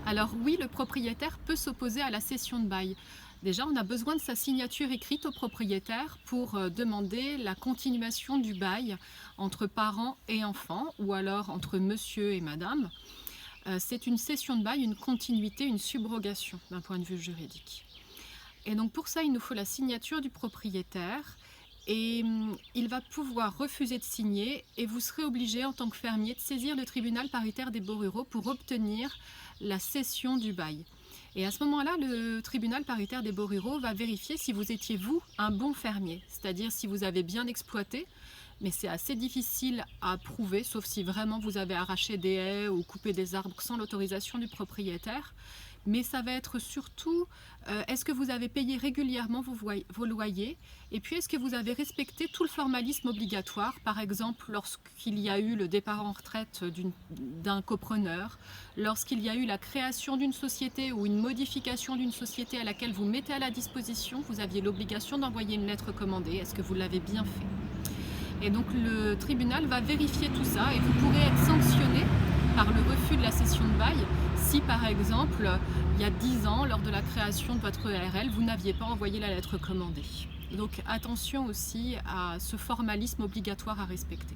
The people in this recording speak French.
Alors oui, le propriétaire peut s'opposer à la cession de bail. Déjà, on a besoin de sa signature écrite au propriétaire pour demander la continuation du bail entre parents et enfants, ou alors entre monsieur et madame. C'est une cession de bail, une continuité, une subrogation d'un point de vue juridique. Et donc pour ça, il nous faut la signature du propriétaire et il va pouvoir refuser de signer et vous serez obligé en tant que fermier de saisir le tribunal paritaire des baux ruraux pour obtenir la cession du bail. Et à ce moment-là, le tribunal paritaire des baux ruraux va vérifier si vous étiez, vous, un bon fermier, c'est-à-dire si vous avez bien exploité, mais c'est assez difficile à prouver, sauf si vraiment vous avez arraché des haies ou coupé des arbres sans l'autorisation du propriétaire. Mais ça va être surtout, est-ce que vous avez payé régulièrement vos loyers? Et puis, est-ce que vous avez respecté tout le formalisme obligatoire? Par exemple, lorsqu'il y a eu le départ en retraite d'un copreneur, lorsqu'il y a eu la création d'une société ou une modification d'une société à laquelle vous mettez à la disposition, vous aviez l'obligation d'envoyer une lettre commandée. Est-ce que vous l'avez bien fait? Et donc, le tribunal va vérifier tout ça et vous pourrez être sanctionné par le refus de la cession de bail si par exemple il y a 10 ans lors de la création de votre EARL vous n'aviez pas envoyé la lettre commandée. Donc attention aussi à ce formalisme obligatoire à respecter.